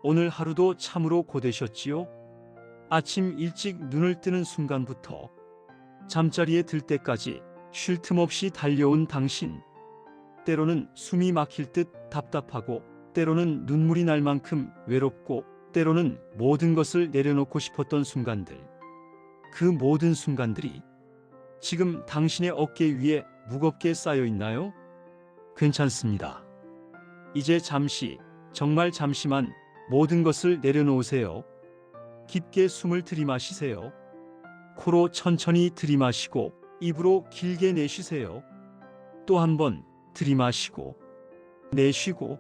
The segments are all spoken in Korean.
오늘 하루도 참으로 고되셨지요? 아침 일찍 눈을 뜨는 순간부터 잠자리에 들 때까지 쉴 틈 없이 달려온 당신. 때로는 숨이 막힐 듯 답답하고, 때로는 눈물이 날 만큼 외롭고, 때로는 모든 것을 내려놓고 싶었던 순간들. 그 모든 순간들이 지금 당신의 어깨 위에 무겁게 쌓여 있나요? 괜찮습니다. 이제 잠시, 정말 잠시만 모든 것을 내려놓으세요. 깊게 숨을 들이마시세요. 코로 천천히 들이마시고 입으로 길게 내쉬세요. 또 한 번 들이마시고 내쉬고.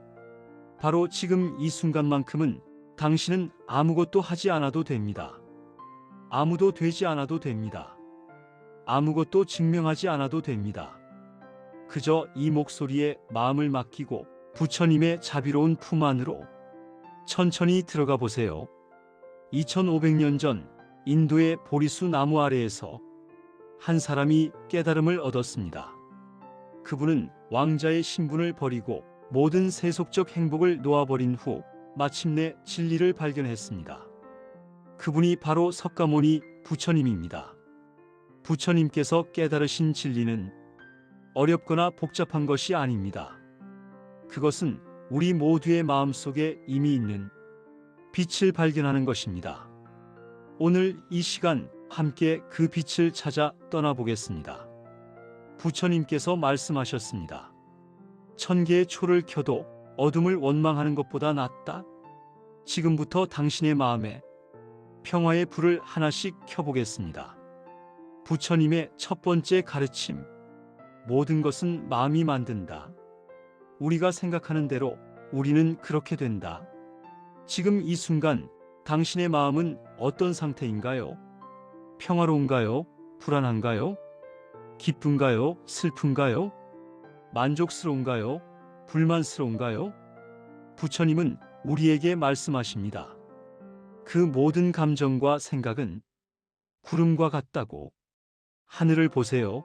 바로 지금 이 순간만큼은 당신은 아무것도 하지 않아도 됩니다. 아무도 되지 않아도 됩니다. 아무것도 증명하지 않아도 됩니다. 그저 이 목소리에 마음을 맡기고 부처님의 자비로운 품 안으로 천천히 들어가 보세요. 2500년 전 인도의 보리수 나무 아래에서 한 사람이 깨달음을 얻었습니다. 그분은 왕자의 신분을 버리고 모든 세속적 행복을 놓아버린 후 마침내 진리를 발견했습니다. 그분이 바로 석가모니 부처님입니다. 부처님께서 깨달으신 진리는 어렵거나 복잡한 것이 아닙니다. 그것은 우리 모두의 마음속에 이미 있는 빛을 발견하는 것입니다. 오늘 이 시간 함께 그 빛을 찾아 떠나보겠습니다. 부처님께서 말씀하셨습니다. 1000개의 초를 켜도 어둠을 원망하는 것보다 낫다. 지금부터 당신의 마음에 평화의 불을 하나씩 켜보겠습니다. 부처님의 첫 번째 가르침. 모든 것은 마음이 만든다. 우리가 생각하는 대로 우리는 그렇게 된다. 지금 이 순간 당신의 마음은 어떤 상태인가요? 평화로운가요? 불안한가요? 기쁜가요? 슬픈가요? 만족스러운가요? 불만스러운가요? 부처님은 우리에게 말씀하십니다. 그 모든 감정과 생각은 구름과 같다고. 하늘을 보세요.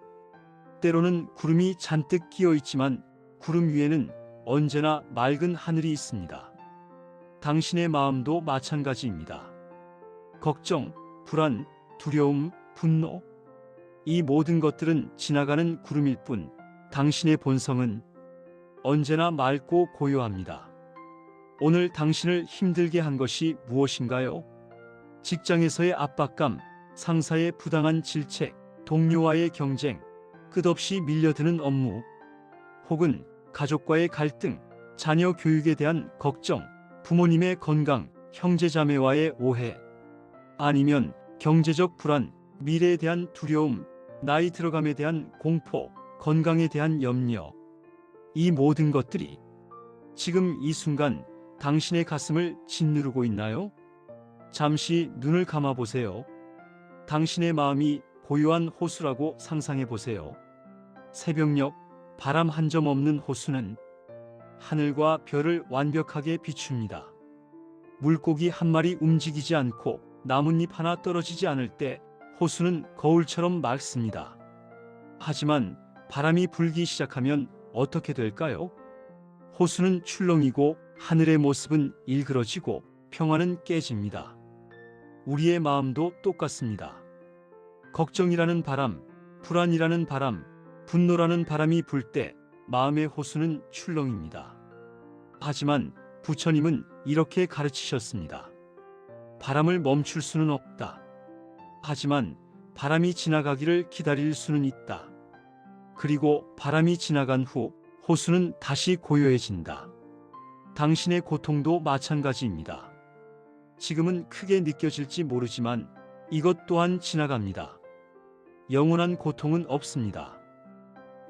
때로는 구름이 잔뜩 끼어 있지만 구름 위에는 언제나 맑은 하늘이 있습니다. 당신의 마음도 마찬가지입니다. 걱정, 불안, 두려움, 분노, 이 모든 것들은 지나가는 구름일 뿐 당신의 본성은 언제나 맑고 고요합니다. 오늘 당신을 힘들게 한 것이 무엇인가요? 직장에서의 압박감, 상사의 부당한 질책, 동료와의 경쟁, 끝없이 밀려드는 업무, 혹은 가족과의 갈등, 자녀 교육에 대한 걱정, 부모님의 건강, 형제자매와의 오해, 아니면 경제적 불안, 미래에 대한 두려움, 나이 들어감에 대한 공포, 건강에 대한 염려. 이 모든 것들이 지금 이 순간 당신의 가슴을 짓누르고 있나요? 잠시 눈을 감아 보세요. 당신의 마음이 고요한 호수라고 상상해 보세요. 새벽녘 바람 한 점 없는 호수는 하늘과 별을 완벽하게 비춥니다. 물고기 한 마리 움직이지 않고 나뭇잎 하나 떨어지지 않을 때 호수는 거울처럼 맑습니다. 하지만 바람이 불기 시작하면 어떻게 될까요? 호수는 출렁이고 하늘의 모습은 일그러지고 평화는 깨집니다. 우리의 마음도 똑같습니다. 걱정이라는 바람, 불안이라는 바람, 분노라는 바람이 불 때 마음의 호수는 출렁입니다. 하지만 부처님은 이렇게 가르치셨습니다. 바람을 멈출 수는 없다. 하지만 바람이 지나가기를 기다릴 수는 있다. 그리고 바람이 지나간 후 호수는 다시 고요해진다. 당신의 고통도 마찬가지입니다. 지금은 크게 느껴질지 모르지만 이것 또한 지나갑니다. 영원한 고통은 없습니다.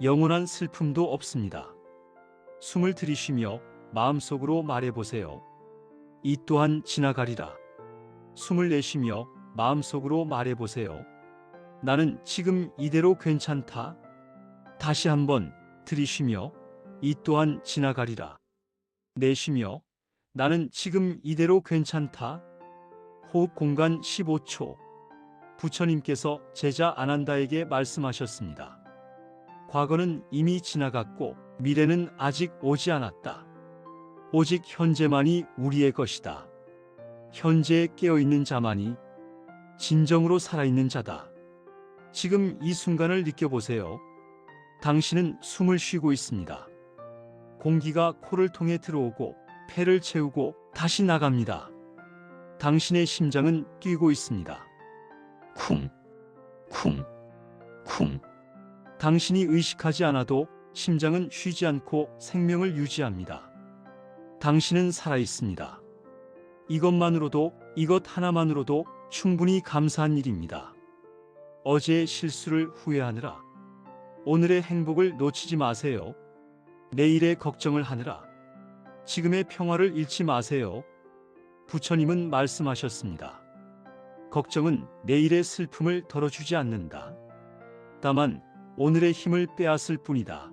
영원한 슬픔도 없습니다. 숨을 들이쉬며 마음속으로 말해보세요. 이 또한 지나가리라. 숨을 내쉬며 마음속으로 말해보세요. 나는 지금 이대로 괜찮다. 다시 한번 들이쉬며 이 또한 지나가리라. 내쉬며 나는 지금 이대로 괜찮다. 호흡 공간 15초. 부처님께서 제자 아난다에게 말씀하셨습니다. 과거는 이미 지나갔고 미래는 아직 오지 않았다. 오직 현재만이 우리의 것이다. 현재에 깨어있는 자만이 진정으로 살아있는 자다. 지금 이 순간을 느껴보세요. 당신은 숨을 쉬고 있습니다. 공기가 코를 통해 들어오고 폐를 채우고 다시 나갑니다. 당신의 심장은 뛰고 있습니다. 쿵, 쿵, 쿵. 당신이 의식하지 않아도 심장은 쉬지 않고 생명을 유지합니다. 당신은 살아있습니다. 이것만으로도, 이것 하나만으로도 충분히 감사한 일입니다. 어제의 실수를 후회하느라 오늘의 행복을 놓치지 마세요. 내일의 걱정을 하느라 지금의 평화를 잃지 마세요. 부처님은 말씀하셨습니다. 걱정은 내일의 슬픔을 덜어주지 않는다. 다만 오늘의 힘을 빼앗을 뿐이다.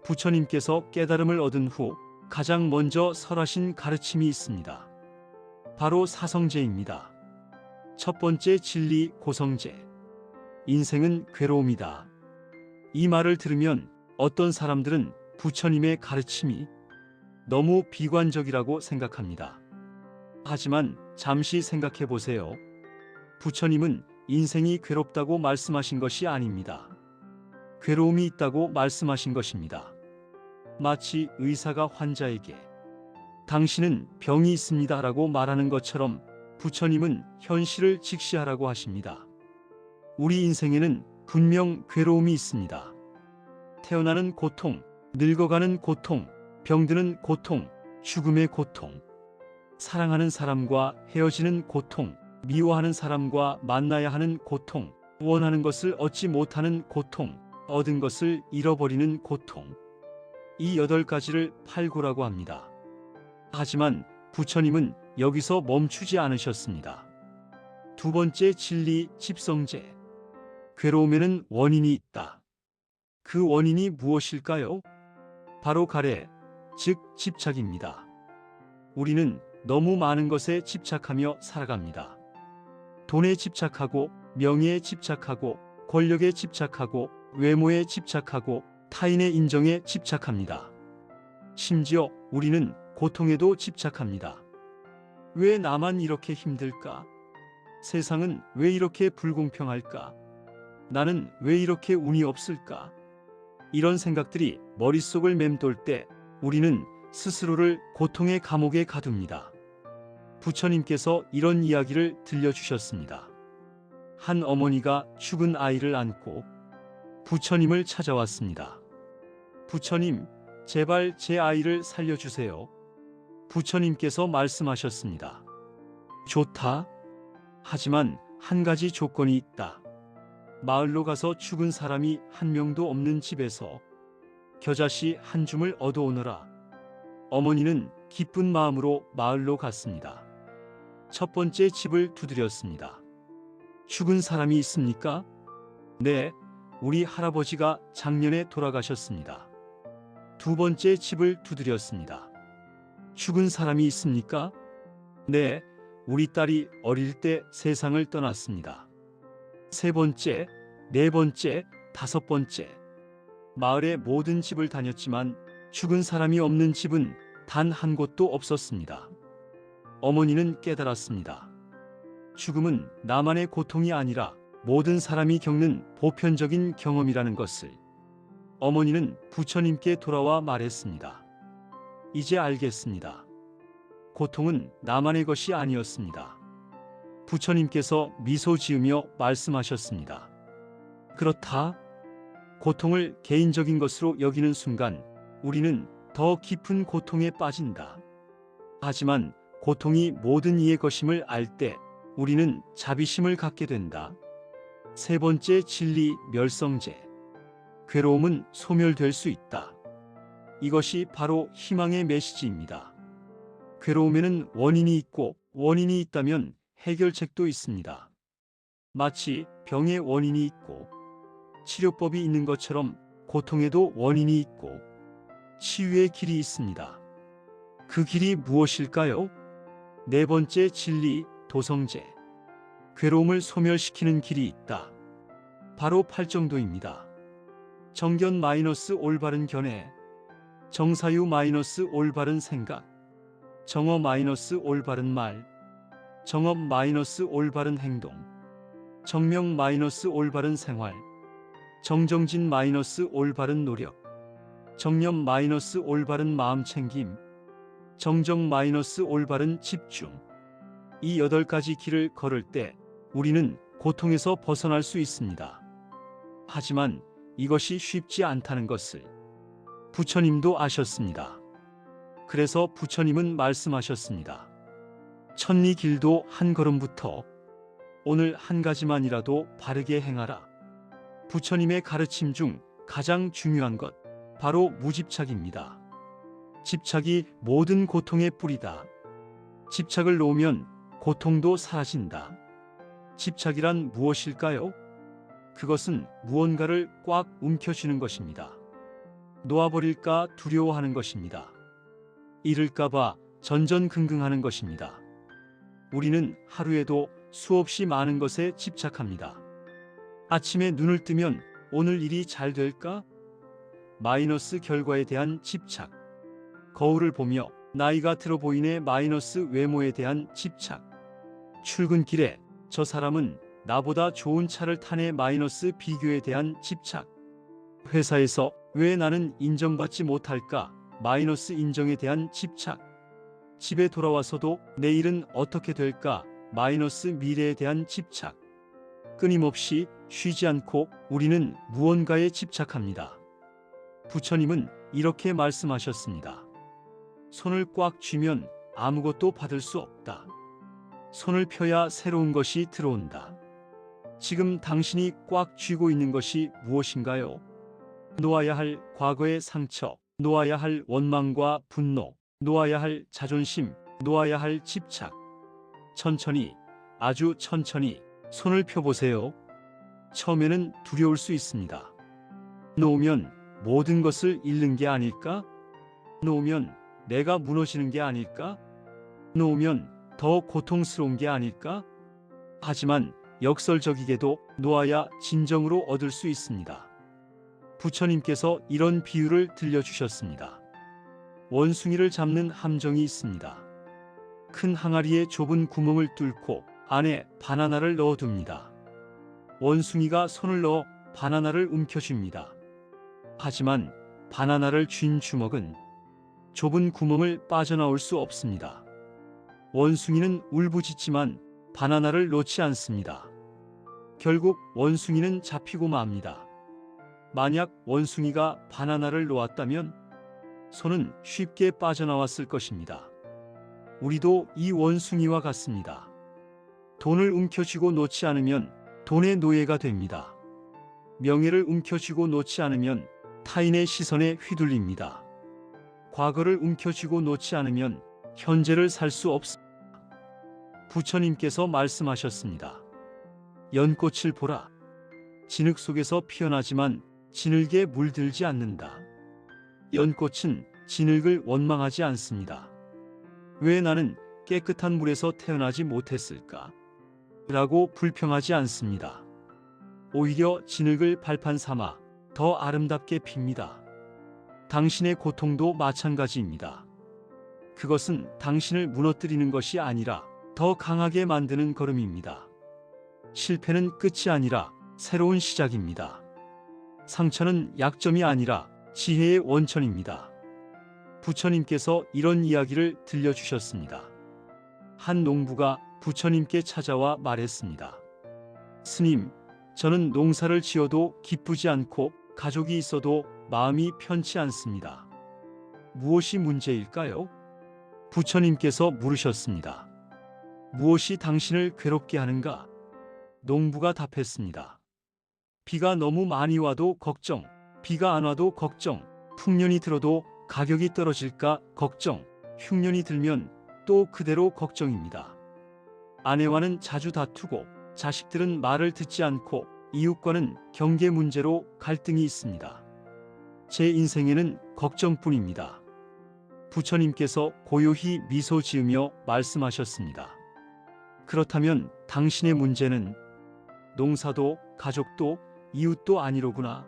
부처님께서 깨달음을 얻은 후 가장 먼저 설하신 가르침이 있습니다. 바로 사성제입니다. 첫 번째 진리 고성제. 인생은 괴로움이다. 이 말을 들으면 어떤 사람들은 부처님의 가르침이 너무 비관적이라고 생각합니다. 하지만 잠시 생각해 보세요. 부처님은 인생이 괴롭다고 말씀하신 것이 아닙니다. 괴로움이 있다고 말씀하신 것입니다. 마치 의사가 환자에게 당신은 병이 있습니다 라고 말하는 것처럼 부처님은 현실을 직시하라고 하십니다. 우리 인생에는 분명 괴로움이 있습니다. 태어나는 고통, 늙어가는 고통, 병드는 고통, 죽음의 고통, 사랑하는 사람과 헤어지는 고통, 미워하는 사람과 만나야 하는 고통, 원하는 것을 얻지 못하는 고통, 얻은 것을 잃어버리는 고통. 이 8가지를 팔구라고 합니다. 하지만 부처님은 여기서 멈추지 않으셨습니다. 두 번째 진리 집성제. 괴로움에는 원인이 있다. 그 원인이 무엇일까요? 바로 가래, 즉 집착입니다. 우리는 너무 많은 것에 집착하며 살아갑니다. 돈에 집착하고, 명예에 집착하고, 권력에 집착하고, 외모에 집착하고, 타인의 인정에 집착합니다. 심지어 우리는 고통에도 집착합니다. 왜 나만 이렇게 힘들까? 세상은 왜 이렇게 불공평할까? 나는 왜 이렇게 운이 없을까? 이런 생각들이 머릿속을 맴돌 때 우리는 스스로를 고통의 감옥에 가둡니다. 부처님께서 이런 이야기를 들려주셨습니다. 한 어머니가 죽은 아이를 안고 부처님을 찾아왔습니다. 부처님, 제발 제 아이를 살려주세요. 부처님께서 말씀하셨습니다. 좋다. 하지만 한 가지 조건이 있다. 마을로 가서 죽은 사람이 한 명도 없는 집에서 겨자씨 한 줌을 얻어오너라. 어머니는 기쁜 마음으로 마을로 갔습니다. 첫 번째 집을 두드렸습니다. 죽은 사람이 있습니까? 네, 우리 할아버지가 작년에 돌아가셨습니다. 두 번째 집을 두드렸습니다. 죽은 사람이 있습니까? 네, 우리 딸이 어릴 때 세상을 떠났습니다. 세 번째, 네 번째, 다섯 번째. 마을의 모든 집을 다녔지만 죽은 사람이 없는 집은 단 한 곳도 없었습니다. 어머니는 깨달았습니다. 죽음은 나만의 고통이 아니라 모든 사람이 겪는 보편적인 경험이라는 것을. 어머니는 부처님께 돌아와 말했습니다. 이제 알겠습니다. 고통은 나만의 것이 아니었습니다. 부처님께서 미소 지으며 말씀하셨습니다. 그렇다. 고통을 개인적인 것으로 여기는 순간 우리는 더 깊은 고통에 빠진다. 하지만 고통이 모든 이의 것임을 알 때 우리는 자비심을 갖게 된다. 세 번째 진리 멸성제. 괴로움은 소멸될 수 있다. 이것이 바로 희망의 메시지입니다. 괴로움에는 원인이 있고 원인이 있다면 해결책도 있습니다. 마치 병의 원인이 있고 치료법이 있는 것처럼 고통에도 원인이 있고 치유의 길이 있습니다. 그 길이 무엇일까요? 네 번째 진리 도성제. 괴로움을 소멸시키는 길이 있다. 바로 팔정도입니다. 정견 마이너스 올바른 견해, 정사유 마이너스 올바른 생각, 정어 마이너스 올바른 말, 정업 마이너스 올바른 행동, 정명 마이너스 올바른 생활, 정정진 마이너스 올바른 노력, 정념 마이너스 올바른 마음 챙김, 정정 마이너스 올바른 집중. 이 8가지 길을 걸을 때 우리는 고통에서 벗어날 수 있습니다. 하지만 이것이 쉽지 않다는 것을 부처님도 아셨습니다. 그래서 부처님은 말씀하셨습니다. 천리 길도 한 걸음부터 오늘 한 가지만이라도 바르게 행하라. 부처님의 가르침 중 가장 중요한 것, 바로 무집착입니다. 집착이 모든 고통의 뿌리다. 집착을 놓으면 고통도 사라진다. 집착이란 무엇일까요? 그것은 무언가를 꽉 움켜쥐는 것입니다. 놓아버릴까 두려워하는 것입니다. 잃을까봐 전전긍긍하는 것입니다. 우리는 하루에도 수없이 많은 것에 집착합니다. 아침에 눈을 뜨면 오늘 일이 잘 될까? 마이너스 결과에 대한 집착. 거울을 보며 나이가 들어 보이네 마이너스 외모에 대한 집착. 출근길에 저 사람은 나보다 좋은 차를 타네 마이너스 비교에 대한 집착. 회사에서 왜 나는 인정받지 못할까 마이너스 인정에 대한 집착. 집에 돌아와서도 내일은 어떻게 될까 마이너스 미래에 대한 집착. 끊임없이 쉬지 않고 우리는 무언가에 집착합니다. 부처님은 이렇게 말씀하셨습니다. 손을 꽉 쥐면 아무것도 받을 수 없다. 손을 펴야 새로운 것이 들어온다. 지금 당신이 꽉 쥐고 있는 것이 무엇인가요? 놓아야 할 과거의 상처, 놓아야 할 원망과 분노, 놓아야 할 자존심, 놓아야 할 집착. 천천히, 아주 천천히 손을 펴보세요. 처음에는 두려울 수 있습니다. 놓으면 모든 것을 잃는 게 아닐까? 놓으면 내가 무너지는 게 아닐까? 놓으면 더 고통스러운 게 아닐까? 하지만 역설적이게도 놓아야 진정으로 얻을 수 있습니다. 부처님께서 이런 비유를 들려주셨습니다. 원숭이를 잡는 함정이 있습니다. 큰 항아리에 좁은 구멍을 뚫고 안에 바나나를 넣어둡니다. 원숭이가 손을 넣어 바나나를 움켜쥡니다. 하지만 바나나를 쥔 주먹은 좁은 구멍을 빠져나올 수 없습니다. 원숭이는 울부짖지만 바나나를 놓지 않습니다. 결국 원숭이는 잡히고 맙니다. 만약 원숭이가 바나나를 놓았다면 손은 쉽게 빠져나왔을 것입니다. 우리도 이 원숭이와 같습니다. 돈을 움켜쥐고 놓지 않으면 돈의 노예가 됩니다. 명예를 움켜쥐고 놓지 않으면 타인의 시선에 휘둘립니다. 과거를 움켜쥐고 놓지 않으면 현재를 살 수 없습니다. 부처님께서 말씀하셨습니다. 연꽃을 보라. 진흙 속에서 피어나지만 진흙에 물들지 않는다. 연꽃은 진흙을 원망하지 않습니다. 왜 나는 깨끗한 물에서 태어나지 못했을까? 라고 불평하지 않습니다. 오히려 진흙을 발판 삼아 더 아름답게 핍니다. 당신의 고통도 마찬가지입니다. 그것은 당신을 무너뜨리는 것이 아니라 더 강하게 만드는 걸음입니다. 실패는 끝이 아니라 새로운 시작입니다. 상처는 약점이 아니라 지혜의 원천입니다. 부처님께서 이런 이야기를 들려주셨습니다. 한 농부가 부처님께 찾아와 말했습니다. 스님, 저는 농사를 지어도 기쁘지 않고 가족이 있어도 마음이 편치 않습니다. 무엇이 문제일까요? 부처님께서 물으셨습니다. 무엇이 당신을 괴롭게 하는가? 농부가 답했습니다. 비가 너무 많이 와도 걱정, 비가 안 와도 걱정, 풍년이 들어도 가격이 떨어질까 걱정, 흉년이 들면 또 그대로 걱정입니다. 아내와는 자주 다투고 자식들은 말을 듣지 않고 이웃과는 경계 문제로 갈등이 있습니다. 제 인생에는 걱정뿐입니다. 부처님께서 고요히 미소 지으며 말씀하셨습니다. 그렇다면 당신의 문제는 농사도 가족도 이웃도 아니로구나.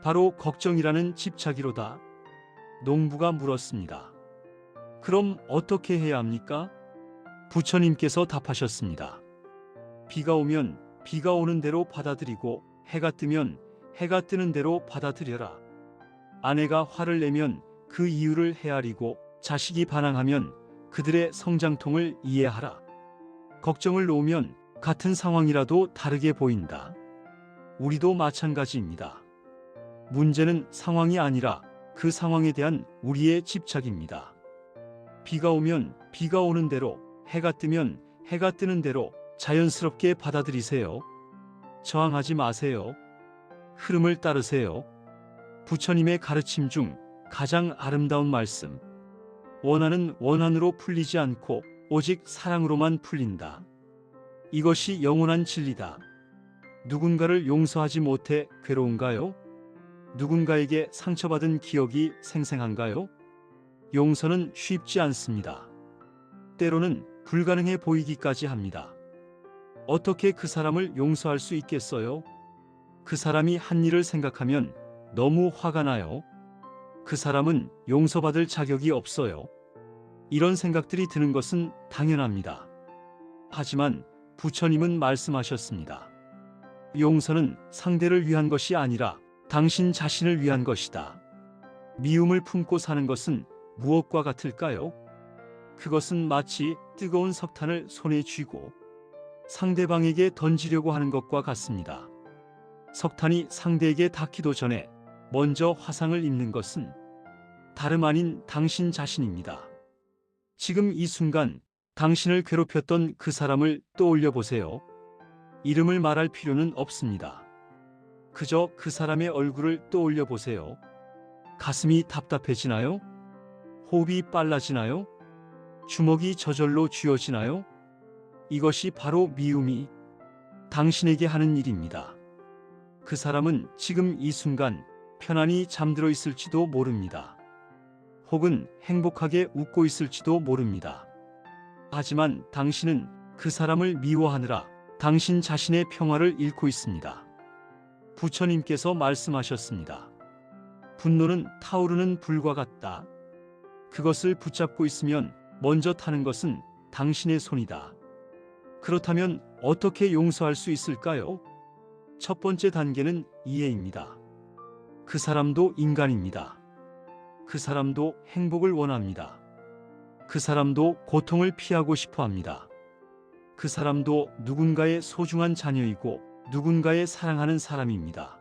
바로 걱정이라는 집착이로다. 농부가 물었습니다. 그럼 어떻게 해야 합니까? 부처님께서 답하셨습니다. 비가 오면 비가 오는 대로 받아들이고 해가 뜨면 해가 뜨는 대로 받아들여라. 아내가 화를 내면 그 이유를 헤아리고 자식이 반항하면 그들의 성장통을 이해하라. 걱정을 놓으면 같은 상황이라도 다르게 보인다. 우리도 마찬가지입니다. 문제는 상황이 아니라 그 상황에 대한 우리의 집착입니다. 비가 오면 비가 오는 대로, 해가 뜨면 해가 뜨는 대로 자연스럽게 받아들이세요. 저항하지 마세요. 흐름을 따르세요. 부처님의 가르침 중 가장 아름다운 말씀. 원한은 원한으로 풀리지 않고 오직 사랑으로만 풀린다. 이것이 영원한 진리다. 누군가를 용서하지 못해 괴로운가요? 누군가에게 상처받은 기억이 생생한가요? 용서는 쉽지 않습니다. 때로는 불가능해 보이기까지 합니다. 어떻게 그 사람을 용서할 수 있겠어요? 그 사람이 한 일을 생각하면 너무 화가 나요. 그 사람은 용서받을 자격이 없어요. 이런 생각들이 드는 것은 당연합니다. 하지만 부처님은 말씀하셨습니다. 용서는 상대를 위한 것이 아니라 당신 자신을 위한 것이다. 미움을 품고 사는 것은 무엇과 같을까요? 그것은 마치 뜨거운 석탄을 손에 쥐고 상대방에게 던지려고 하는 것과 같습니다. 석탄이 상대에게 닿기도 전에 먼저 화상을 입는 것은 다름 아닌 당신 자신입니다. 지금 이 순간 당신을 괴롭혔던 그 사람을 떠올려 보세요. 이름을 말할 필요는 없습니다. 그저 그 사람의 얼굴을 떠올려 보세요. 가슴이 답답해지나요? 호흡이 빨라지나요? 주먹이 저절로 쥐어지나요? 이것이 바로 미움이 당신에게 하는 일입니다. 그 사람은 지금 이 순간 편안히 잠들어 있을지도 모릅니다. 혹은 행복하게 웃고 있을지도 모릅니다. 하지만 당신은 그 사람을 미워하느라 당신 자신의 평화를 잃고 있습니다. 부처님께서 말씀하셨습니다. 분노는 타오르는 불과 같다. 그것을 붙잡고 있으면 먼저 타는 것은 당신의 손이다. 그렇다면 어떻게 용서할 수 있을까요? 첫 번째 단계는 이해입니다. 그 사람도 인간입니다. 그 사람도 행복을 원합니다. 그 사람도 고통을 피하고 싶어 합니다. 그 사람도 누군가의 소중한 자녀이고 누군가의 사랑하는 사람입니다.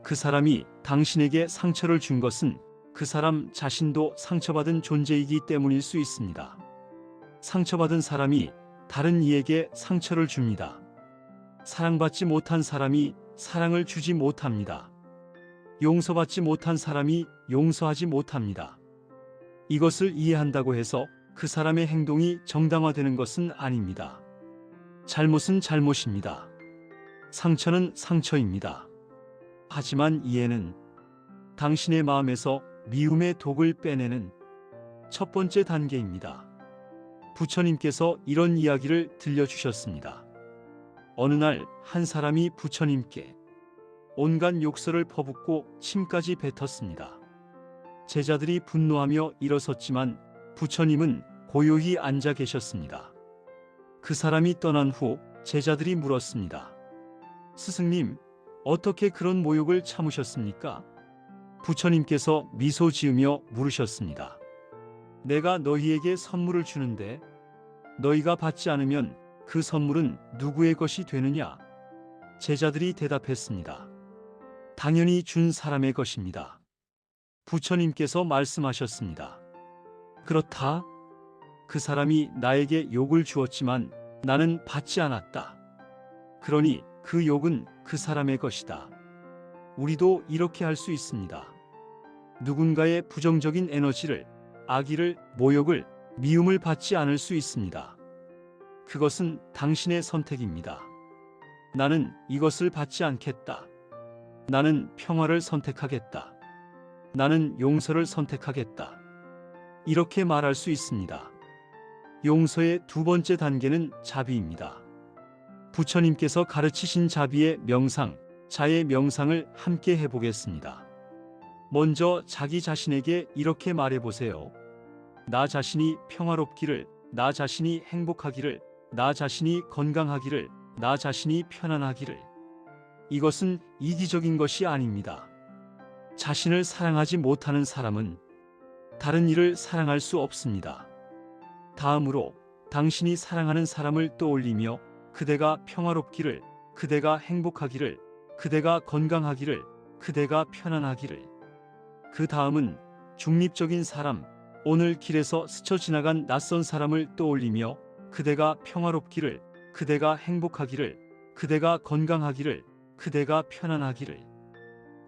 그 사람이 당신에게 상처를 준 것은 그 사람 자신도 상처받은 존재이기 때문일 수 있습니다. 상처받은 사람이 다른 이에게 상처를 줍니다. 사랑받지 못한 사람이 사랑을 주지 못합니다. 용서받지 못한 사람이 용서하지 못합니다. 이것을 이해한다고 해서 그 사람의 행동이 정당화되는 것은 아닙니다. 잘못은 잘못입니다. 상처는 상처입니다. 하지만 이해는 당신의 마음에서 미움의 독을 빼내는 첫 번째 단계입니다. 부처님께서 이런 이야기를 들려주셨습니다. 어느 날 한 사람이 부처님께 온갖 욕설을 퍼붓고 침까지 뱉었습니다. 제자들이 분노하며 일어섰지만 부처님은 고요히 앉아 계셨습니다. 그 사람이 떠난 후 제자들이 물었습니다. 스승님, 어떻게 그런 모욕을 참으셨습니까? 부처님께서 미소 지으며 물으셨습니다. 내가 너희에게 선물을 주는데 너희가 받지 않으면 그 선물은 누구의 것이 되느냐? 제자들이 대답했습니다. 당연히 준 사람의 것입니다. 부처님께서 말씀하셨습니다. 그렇다. 그 사람이 나에게 욕을 주었지만 나는 받지 않았다. 그러니 그 욕은 그 사람의 것이다. 우리도 이렇게 할 수 있습니다. 누군가의 부정적인 에너지를, 악의를, 모욕을, 미움을 받지 않을 수 있습니다. 그것은 당신의 선택입니다. 나는 이것을 받지 않겠다. 나는 평화를 선택하겠다. 나는 용서를 선택하겠다. 이렇게 말할 수 있습니다. 용서의 두 번째 단계는 자비입니다. 부처님께서 가르치신 자비의 명상, 자의 명상을 함께 해보겠습니다. 먼저 자기 자신에게 이렇게 말해보세요. 나 자신이 평화롭기를 나 자신이 행복하기를, 나 자신이 건강하기를, 나 자신이 편안하기를. 이것은 이기적인 것이 아닙니다. 자신을 사랑하지 못하는 사람은 다른 이를 사랑할 수 없습니다. 다음으로 당신이 사랑하는 사람을 떠올리며 그대가 평화롭기를, 그대가 행복하기를, 그대가 건강하기를, 그대가 편안하기를. 그 다음은 중립적인 사람, 오늘 길에서 스쳐 지나간 낯선 사람을 떠올리며 그대가 평화롭기를, 그대가 행복하기를, 그대가 건강하기를, 그대가 편안하기를.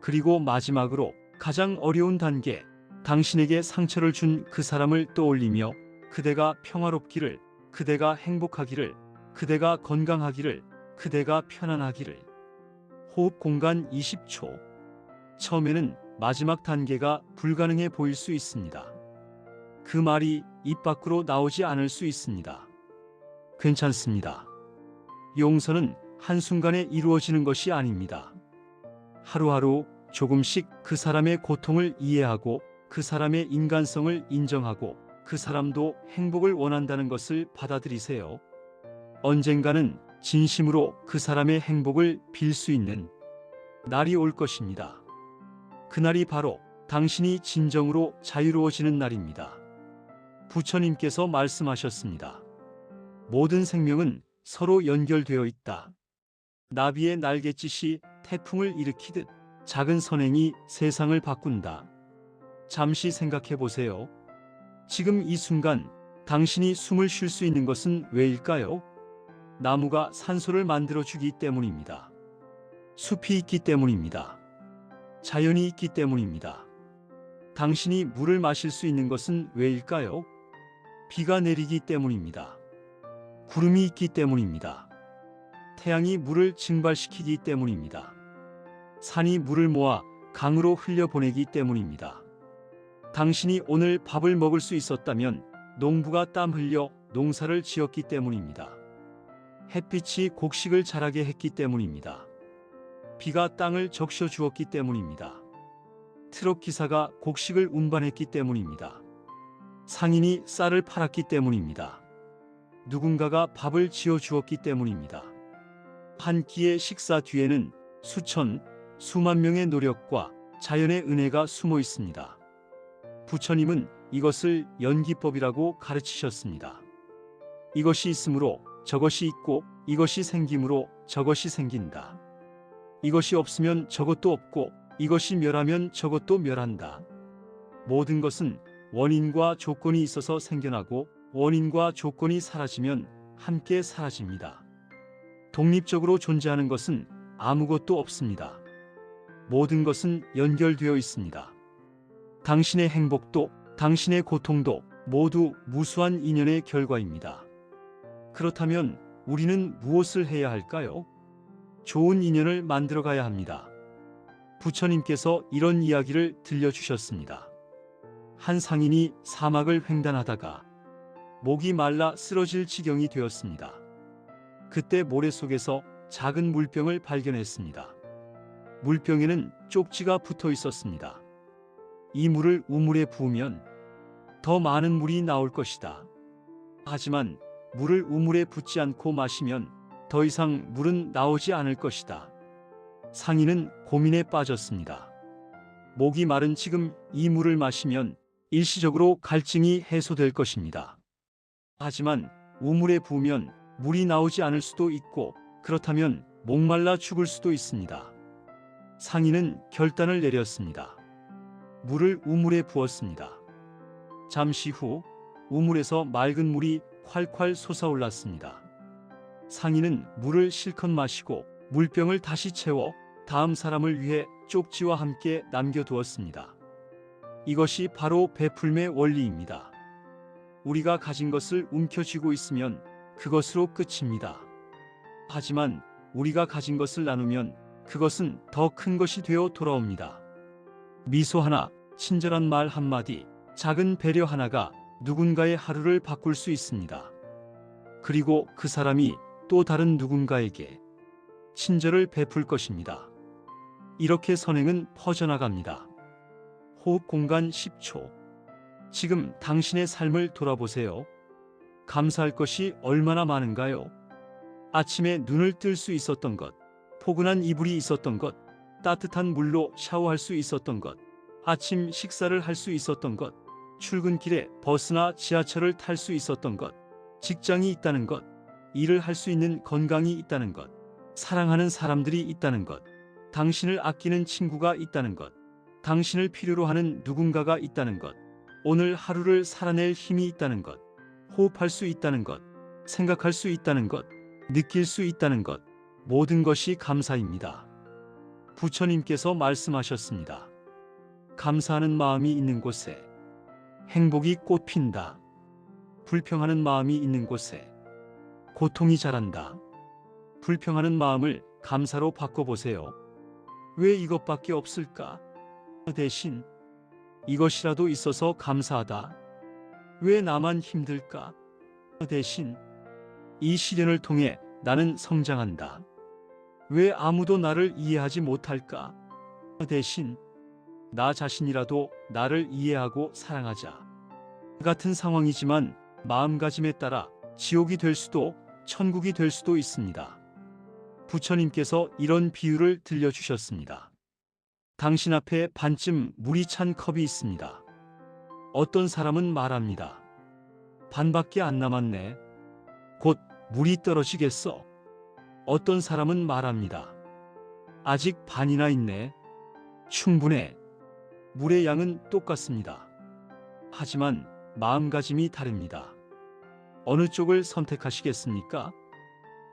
그리고 마지막으로 가장 어려운 단계, 당신에게 상처를 준 그 사람을 떠올리며 그대가 평화롭기를, 그대가 행복하기를, 그대가 건강하기를, 그대가 편안하기를. 호흡 공간 20초. 처음에는 마지막 단계가 불가능해 보일 수 있습니다. 그 말이 입 밖으로 나오지 않을 수 있습니다. 괜찮습니다. 용서는 한순간에 이루어지는 것이 아닙니다. 하루하루 조금씩 그 사람의 고통을 이해하고 그 사람의 인간성을 인정하고 그 사람도 행복을 원한다는 것을 받아들이세요. 언젠가는 진심으로 그 사람의 행복을 빌 수 있는 날이 올 것입니다. 그날이 바로 당신이 진정으로 자유로워지는 날입니다. 부처님께서 말씀하셨습니다. 모든 생명은 서로 연결되어 있다. 나비의 날갯짓이 태풍을 일으키듯 작은 선행이 세상을 바꾼다. 잠시 생각해 보세요. 지금 이 순간 당신이 숨을 쉴 수 있는 것은 왜일까요? 나무가 산소를 만들어주기 때문입니다. 숲이 있기 때문입니다. 자연이 있기 때문입니다. 당신이 물을 마실 수 있는 것은 왜일까요? 비가 내리기 때문입니다. 구름이 있기 때문입니다. 태양이 물을 증발시키기 때문입니다. 산이 물을 모아 강으로 흘려보내기 때문입니다. 당신이 오늘 밥을 먹을 수 있었다면 농부가 땀 흘려 농사를 지었기 때문입니다. 햇빛이 곡식을 자라게 했기 때문입니다. 비가 땅을 적셔 주었기 때문입니다. 트럭 기사가 곡식을 운반했기 때문입니다. 상인이 쌀을 팔았기 때문입니다. 누군가가 밥을 지어 주었기 때문입니다. 한 끼의 식사 뒤에는 수천, 수만 명의 노력과 자연의 은혜가 숨어 있습니다. 부처님은 이것을 연기법이라고 가르치셨습니다. 이것이 있으므로 저것이 있고 이것이 생김으로 저것이 생긴다. 이것이 없으면 저것도 없고 이것이 멸하면 저것도 멸한다. 모든 것은 원인과 조건이 있어서 생겨나고 원인과 조건이 사라지면 함께 사라집니다. 독립적으로 존재하는 것은 아무것도 없습니다. 모든 것은 연결되어 있습니다. 당신의 행복도 당신의 고통도 모두 무수한 인연의 결과입니다. 그렇다면 우리는 무엇을 해야 할까요? 좋은 인연을 만들어 가야 합니다. 부처님께서 이런 이야기를 들려주셨습니다. 한 상인이 사막을 횡단하다가 목이 말라 쓰러질 지경이 되었습니다. 그때 모래 속에서 작은 물병을 발견했습니다. 물병에는 쪽지가 붙어 있었습니다. 이 물을 우물에 부으면 더 많은 물이 나올 것이다. 하지만 물을 우물에 붓지 않고 마시면 더 이상 물은 나오지 않을 것이다. 상인은 고민에 빠졌습니다. 목이 마른 지금 이 물을 마시면 일시적으로 갈증이 해소될 것입니다. 하지만 우물에 부으면 물이 나오지 않을 수도 있고 그렇다면 목말라 죽을 수도 있습니다. 상인은 결단을 내렸습니다. 물을 우물에 부었습니다. 잠시 후 우물에서 맑은 물이 콸콸 솟아올랐습니다. 상인은 물을 실컷 마시고 물병을 다시 채워 다음 사람을 위해 쪽지와 함께 남겨두었습니다. 이것이 바로 베풀매 원리입니다. 우리가 가진 것을 움켜쥐고 있으면 그것으로 끝입니다. 하지만 우리가 가진 것을 나누면 그것은 더 큰 것이 되어 돌아옵니다. 미소 하나, 친절한 말 한마디, 작은 배려 하나가 누군가의 하루를 바꿀 수 있습니다. 그리고 그 사람이 또 다른 누군가에게 친절을 베풀 것입니다. 이렇게 선행은 퍼져나갑니다. 호흡 공간 10초. 지금 당신의 삶을 돌아보세요. 감사할 것이 얼마나 많은가요? 아침에 눈을 뜰 수 있었던 것, 포근한 이불이 있었던 것, 따뜻한 물로 샤워할 수 있었던 것, 아침 식사를 할 수 있었던 것, 출근길에 버스나 지하철을 탈 수 있었던 것, 직장이 있다는 것, 일을 할 수 있는 건강이 있다는 것, 사랑하는 사람들이 있다는 것, 당신을 아끼는 친구가 있다는 것, 당신을 필요로 하는 누군가가 있다는 것, 오늘 하루를 살아낼 힘이 있다는 것, 호흡할 수 있다는 것, 생각할 수 있다는 것, 느낄 수 있다는 것, 모든 것이 감사입니다. 부처님께서 말씀하셨습니다. 감사하는 마음이 있는 곳에 행복이 꽃핀다. 불평하는 마음이 있는 곳에 고통이 자란다. 불평하는 마음을 감사로 바꿔보세요. 왜 이것밖에 없을까? 대신 이것이라도 있어서 감사하다. 왜 나만 힘들까? 대신 이 시련을 통해 나는 성장한다. 왜 아무도 나를 이해하지 못할까? 대신 나 자신이라도 나를 이해하고 사랑하자. 같은 상황이지만 마음가짐에 따라 지옥이 될 수도 천국이 될 수도 있습니다. 부처님께서 이런 비유를 들려주셨습니다. 당신 앞에 반쯤 물이 찬 컵이 있습니다. 어떤 사람은 말합니다. 반밖에 안 남았네. 곧 물이 떨어지겠어. 어떤 사람은 말합니다. 아직 반이나 있네. 충분해. 물의 양은 똑같습니다. 하지만 마음가짐이 다릅니다. 어느 쪽을 선택하시겠습니까?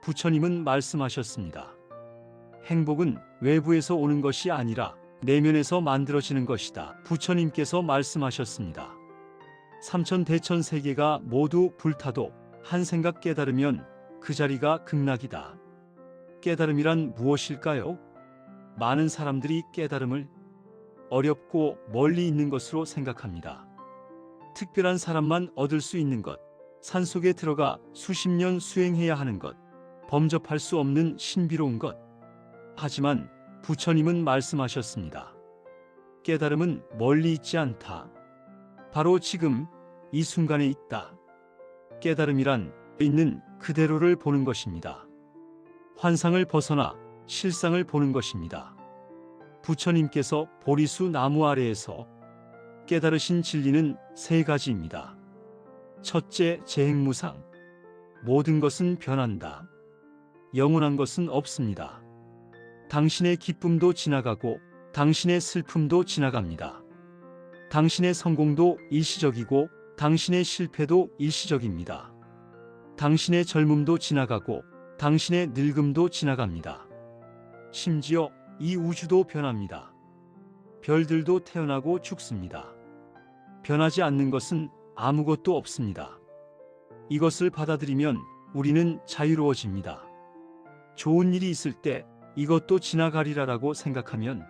부처님은 말씀하셨습니다. 행복은 외부에서 오는 것이 아니라 내면에서 만들어지는 것이다. 부처님께서 말씀하셨습니다. 삼천대천세계가 모두 불타도 한 생각 깨달으면 그 자리가 극락이다. 깨달음이란 무엇일까요? 많은 사람들이 깨달음을 어렵고 멀리 있는 것으로 생각합니다. 특별한 사람만 얻을 수 있는 것, 산속에 들어가 수십 년 수행해야 하는 것, 범접할 수 없는 신비로운 것. 하지만 부처님은 말씀하셨습니다. 깨달음은 멀리 있지 않다. 바로 지금 이 순간에 있다. 깨달음이란 있는 그대로를 보는 것입니다. 환상을 벗어나 실상을 보는 것입니다. 부처님께서 보리수 나무 아래에서 깨달으신 진리는 세 가지입니다. 첫째, 재행무상. 모든 것은 변한다. 영원한 것은 없습니다. 당신의 기쁨도 지나가고 당신의 슬픔도 지나갑니다. 당신의 성공도 일시적이고 당신의 실패도 일시적입니다. 당신의 젊음도 지나가고 당신의 늙음도 지나갑니다. 심지어 이 우주도 변합니다. 별들도 태어나고 죽습니다. 변하지 않는 것은 아무것도 없습니다. 이것을 받아들이면 우리는 자유로워집니다. 좋은 일이 있을 때 이것도 지나가리라라고 생각하면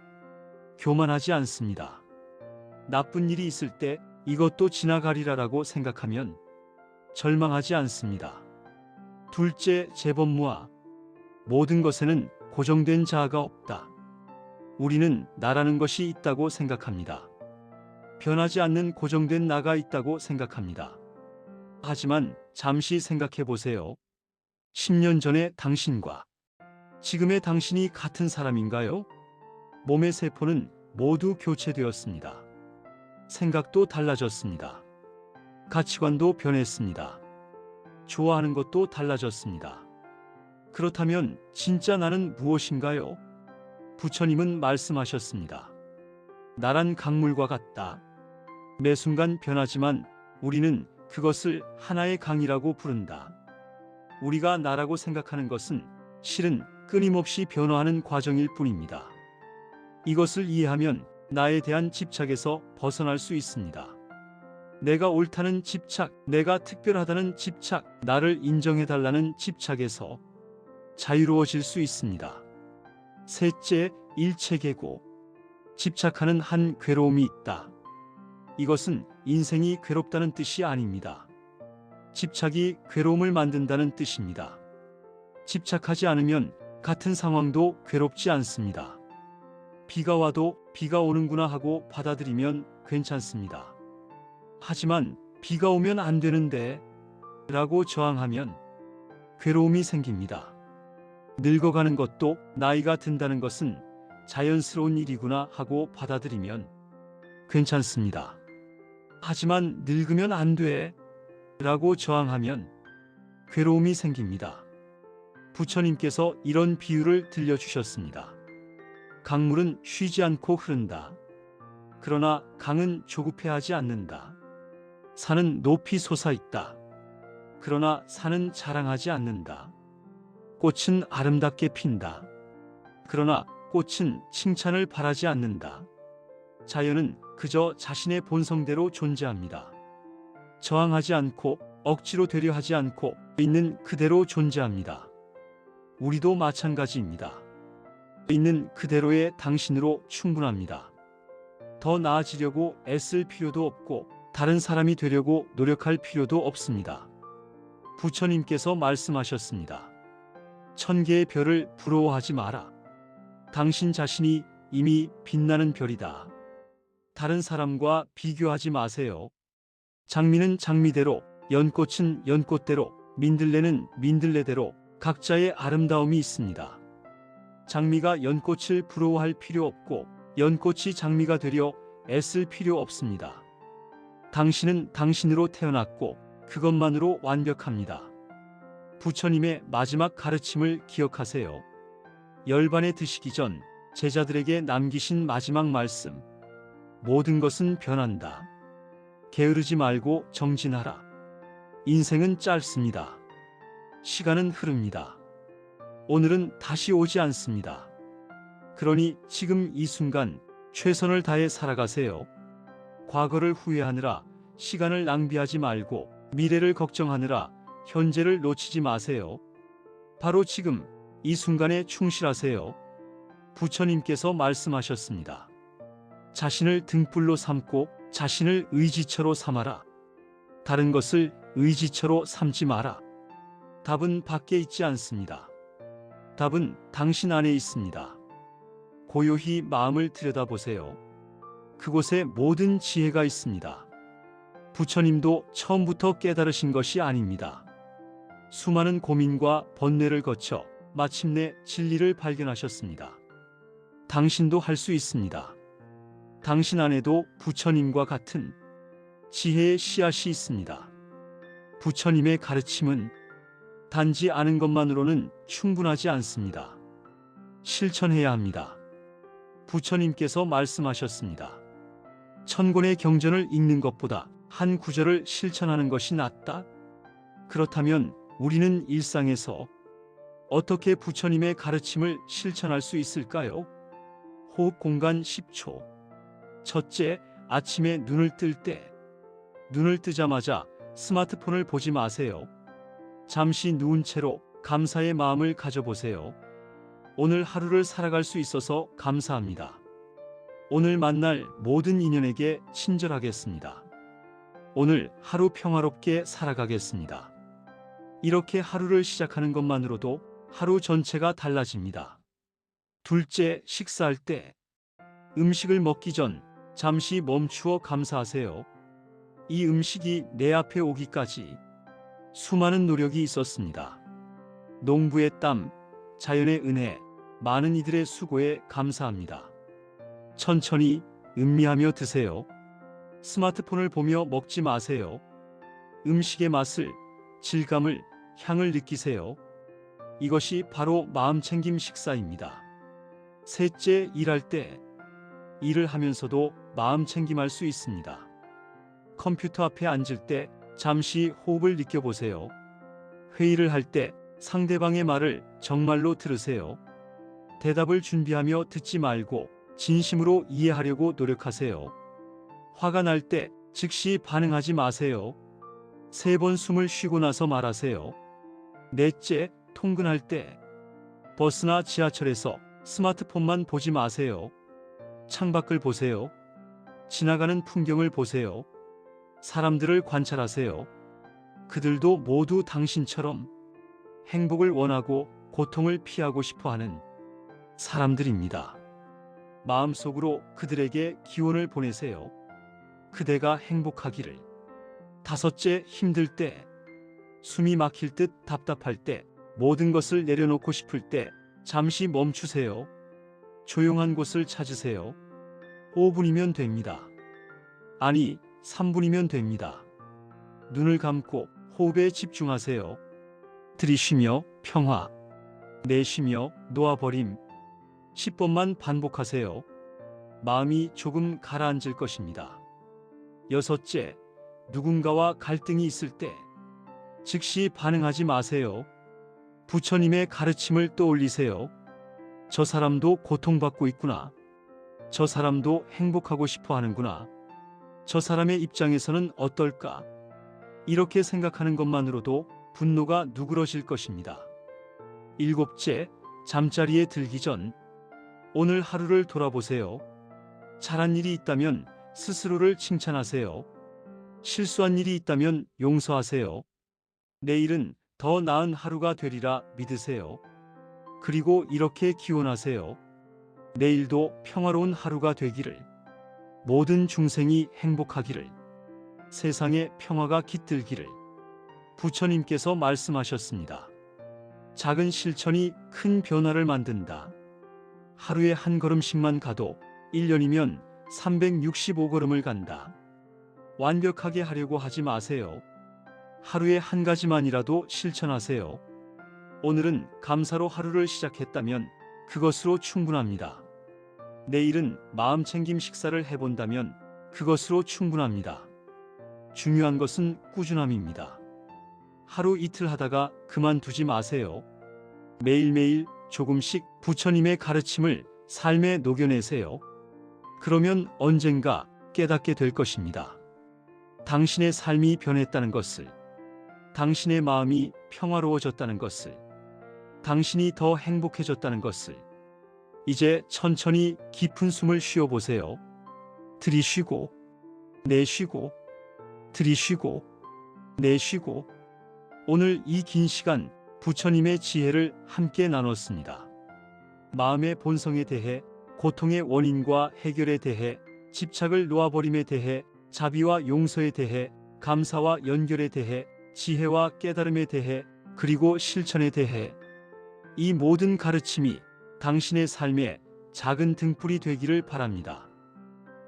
교만하지 않습니다. 나쁜 일이 있을 때 이것도 지나가리라라고 생각하면 절망하지 않습니다. 둘째, 재범무아. 모든 것에는 고정된 자아가 없다. 우리는 나라는 것이 있다고 생각합니다. 변하지 않는 고정된 나가 있다고 생각합니다. 하지만 잠시 생각해 보세요. 10년 전의 당신과 지금의 당신이 같은 사람인가요? 몸의 세포는 모두 교체되었습니다. 생각도 달라졌습니다. 가치관도 변했습니다. 좋아하는 것도 달라졌습니다. 그렇다면 진짜 나는 무엇인가요? 부처님은 말씀하셨습니다. 나란 강물과 같다. 매 순간 변하지만 우리는 그것을 하나의 강이라고 부른다. 우리가 나라고 생각하는 것은 실은 끊임없이 변화하는 과정일 뿐입니다. 이것을 이해하면 나에 대한 집착에서 벗어날 수 있습니다. 내가 옳다는 집착, 내가 특별하다는 집착, 나를 인정해달라는 집착에서 자유로워질 수 있습니다. 셋째, 일체계고. 집착하는 한 괴로움이 있다. 이것은 인생이 괴롭다는 뜻이 아닙니다. 집착이 괴로움을 만든다는 뜻입니다. 집착하지 않으면 같은 상황도 괴롭지 않습니다. 비가 와도 비가 오는구나 하고 받아들이면 괜찮습니다. 하지만 비가 오면 안 되는데 라고 저항하면 괴로움이 생깁니다. 늙어가는 것도 나이가 든다는 것은 자연스러운 일이구나 하고 받아들이면 괜찮습니다. 하지만 늙으면 안 돼 라고 저항하면 괴로움이 생깁니다. 부처님께서 이런 비유를 들려주셨습니다. 강물은 쉬지 않고 흐른다. 그러나 강은 조급해하지 않는다. 산은 높이 솟아있다. 그러나 산은 자랑하지 않는다. 꽃은 아름답게 핀다. 그러나 꽃은 칭찬을 바라지 않는다. 자연은 그저 자신의 본성대로 존재합니다. 저항하지 않고 억지로 되려 하지 않고 있는 그대로 존재합니다. 우리도 마찬가지입니다. 있는 그대로의 당신으로 충분합니다. 더 나아지려고 애쓸 필요도 없고 다른 사람이 되려고 노력할 필요도 없습니다. 부처님께서 말씀하셨습니다. 1000개의 별을 부러워하지 마라. 당신 자신이 이미 빛나는 별이다. 다른 사람과 비교하지 마세요. 장미는 장미대로, 연꽃은 연꽃대로, 민들레는 민들레대로 각자의 아름다움이 있습니다. 장미가 연꽃을 부러워할 필요 없고 연꽃이 장미가 되려 애쓸 필요 없습니다. 당신은 당신으로 태어났고 그것만으로 완벽합니다. 부처님의 마지막 가르침을 기억하세요. 열반에 드시기 전 제자들에게 남기신 마지막 말씀. 모든 것은 변한다. 게으르지 말고 정진하라. 인생은 짧습니다. 시간은 흐릅니다. 오늘은 다시 오지 않습니다. 그러니 지금 이 순간 최선을 다해 살아가세요. 과거를 후회하느라 시간을 낭비하지 말고 미래를 걱정하느라 현재를 놓치지 마세요. 바로 지금 이 순간에 충실하세요. 부처님께서 말씀하셨습니다. 자신을 등불로 삼고 자신을 의지처로 삼아라. 다른 것을 의지처로 삼지 마라. 답은 밖에 있지 않습니다. 답은 당신 안에 있습니다. 고요히 마음을 들여다보세요. 그곳에 모든 지혜가 있습니다. 부처님도 처음부터 깨달으신 것이 아닙니다. 수많은 고민과 번뇌를 거쳐 마침내 진리를 발견하셨습니다. 당신도 할 수 있습니다. 당신 안에도 부처님과 같은 지혜의 씨앗이 있습니다. 부처님의 가르침은 단지 아는 것만으로는 충분하지 않습니다. 실천해야 합니다. 부처님께서 말씀하셨습니다. 1000권의 경전을 읽는 것보다 한 구절을 실천하는 것이 낫다? 그렇다면 우리는 일상에서 어떻게 부처님의 가르침을 실천할 수 있을까요? 호흡 공간 10초. 첫째, 아침에 눈을 뜰 때. 눈을 뜨자마자 스마트폰을 보지 마세요. 잠시 누운 채로 감사의 마음을 가져보세요. 오늘 하루를 살아갈 수 있어서 감사합니다. 오늘 만날 모든 인연에게 친절하겠습니다. 오늘 하루 평화롭게 살아가겠습니다. 이렇게 하루를 시작하는 것만으로도 하루 전체가 달라집니다. 둘째, 식사할 때. 음식을 먹기 전 잠시 멈추어 감사하세요. 이 음식이 내 앞에 오기까지 수많은 노력이 있었습니다. 농부의 땀, 자연의 은혜, 많은 이들의 수고에 감사합니다. 천천히 음미하며 드세요. 스마트폰을 보며 먹지 마세요. 음식의 맛을, 질감을, 향을 느끼세요. 이것이 바로 마음챙김 식사입니다. 셋째, 일할 때. 일을 하면서도 마음챙김할 수 있습니다. 컴퓨터 앞에 앉을 때 잠시 호흡을 느껴보세요. 회의를 할 때 상대방의 말을 정말로 들으세요. 대답을 준비하며 듣지 말고 진심으로 이해하려고 노력하세요. 화가 날 때 즉시 반응하지 마세요. 3번 숨을 쉬고 나서 말하세요. 넷째, 통근할 때. 버스나 지하철에서 스마트폰만 보지 마세요. 창밖을 보세요. 지나가는 풍경을 보세요. 사람들을 관찰하세요. 그들도 모두 당신처럼 행복을 원하고 고통을 피하고 싶어하는 사람들입니다. 마음속으로 그들에게 기원을 보내세요. 그대가 행복하기를. 5째, 힘들 때. 숨이 막힐 듯 답답할 때, 모든 것을 내려놓고 싶을 때 잠시 멈추세요. 조용한 곳을 찾으세요. 5분이면 됩니다. 아니, 3분이면 됩니다. 눈을 감고 호흡에 집중하세요. 들이쉬며 평화, 내쉬며 놓아버림. 10번만 반복하세요. 마음이 조금 가라앉을 것입니다. 6째, 누군가와 갈등이 있을 때 즉시 반응하지 마세요. 부처님의 가르침을 떠올리세요. 저 사람도 고통받고 있구나. 저 사람도 행복하고 싶어 하는구나. 저 사람의 입장에서는 어떨까? 이렇게 생각하는 것만으로도 분노가 누그러질 것입니다. 7째, 잠자리에 들기 전 오늘 하루를 돌아보세요. 잘한 일이 있다면 스스로를 칭찬하세요. 실수한 일이 있다면 용서하세요. 내일은 더 나은 하루가 되리라 믿으세요. 그리고 이렇게 기원하세요. 내일도 평화로운 하루가 되기를. 모든 중생이 행복하기를. 세상에 평화가 깃들기를. 부처님께서 말씀하셨습니다. 작은 실천이 큰 변화를 만든다. 하루에 한 걸음씩만 가도 1년이면 365걸음을 간다. 완벽하게 하려고 하지 마세요. 하루에 한 가지만이라도 실천하세요. 오늘은 감사로 하루를 시작했다면 그것으로 충분합니다. 내일은 마음 챙김 식사를 해본다면 그것으로 충분합니다. 중요한 것은 꾸준함입니다. 하루 이틀 하다가 그만두지 마세요. 매일매일 조금씩 부처님의 가르침을 삶에 녹여내세요. 그러면 언젠가 깨닫게 될 것입니다. 당신의 삶이 변했다는 것을, 당신의 마음이 평화로워졌다는 것을, 당신이 더 행복해졌다는 것을. 이제 천천히 깊은 숨을 쉬어보세요. 들이쉬고, 내쉬고, 들이쉬고, 내쉬고. 오늘 이 긴 시간 부처님의 지혜를 함께 나눴습니다. 마음의 본성에 대해, 고통의 원인과 해결에 대해, 집착을 놓아버림에 대해, 자비와 용서에 대해, 감사와 연결에 대해, 지혜와 깨달음에 대해, 그리고 실천에 대해. 이 모든 가르침이 당신의 삶에 작은 등불이 되기를 바랍니다.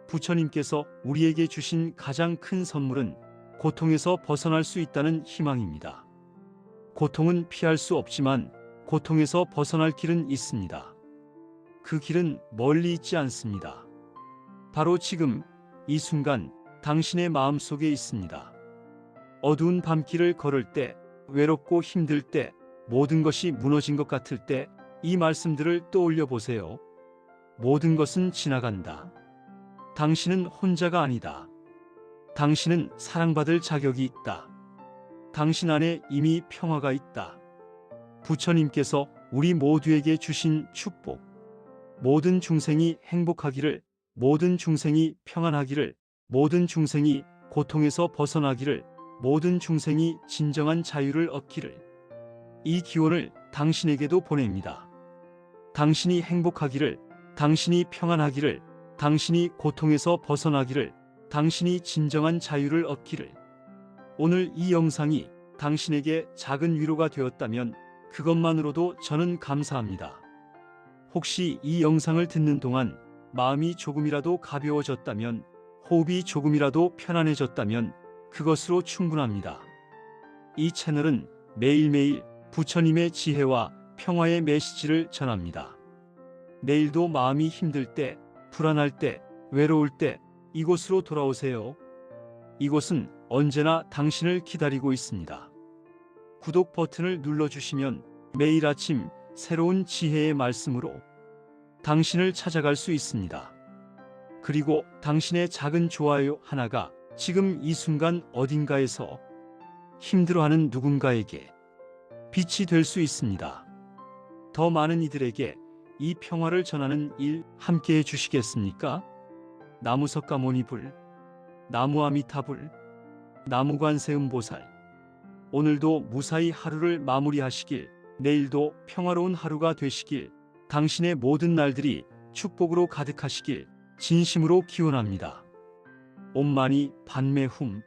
부처님께서 우리에게 주신 가장 큰 선물은 고통에서 벗어날 수 있다는 희망입니다. 고통은 피할 수 없지만 고통에서 벗어날 길은 있습니다. 그 길은 멀리 있지 않습니다. 바로 지금 이 순간 당신의 마음속에 있습니다. 어두운 밤길을 걸을 때, 외롭고 힘들 때, 모든 것이 무너진 것 같을 때 이 말씀들을 떠올려 보세요. 모든 것은 지나간다. 당신은 혼자가 아니다. 당신은 사랑받을 자격이 있다. 당신 안에 이미 평화가 있다. 부처님께서 우리 모두에게 주신 축복. 모든 중생이 행복하기를, 모든 중생이 평안하기를, 모든 중생이 고통에서 벗어나기를, 모든 중생이 진정한 자유를 얻기를. 이 기원을 당신에게도 보냅니다. 당신이 행복하기를, 당신이 평안하기를, 당신이 고통에서 벗어나기를, 당신이 진정한 자유를 얻기를. 오늘 이 영상이 당신에게 작은 위로가 되었다면 그것만으로도 저는 감사합니다. 혹시 이 영상을 듣는 동안 마음이 조금이라도 가벼워졌다면, 호흡이 조금이라도 편안해졌다면 그것으로 충분합니다. 이 채널은 매일매일 부처님의 지혜와 평화의 메시지를 전합니다. 내일도 마음이 힘들 때, 불안할 때, 외로울 때 이곳으로 돌아오세요. 이곳은 언제나 당신을 기다리고 있습니다. 구독 버튼을 눌러주시면 매일 아침 새로운 지혜의 말씀으로 당신을 찾아갈 수 있습니다. 그리고 당신의 작은 좋아요 하나가 지금 이 순간 어딘가에서 힘들어하는 누군가에게 빛이 될 수 있습니다. 더 많은 이들에게 이 평화를 전하는 일 함께 해주시겠습니까? 나무석가모니불, 나무아미타불, 나무관세음보살. 오늘도 무사히 하루를 마무리하시길, 내일도 평화로운 하루가 되시길, 당신의 모든 날들이 축복으로 가득하시길 진심으로 기원합니다. 옴마니 반메 훔.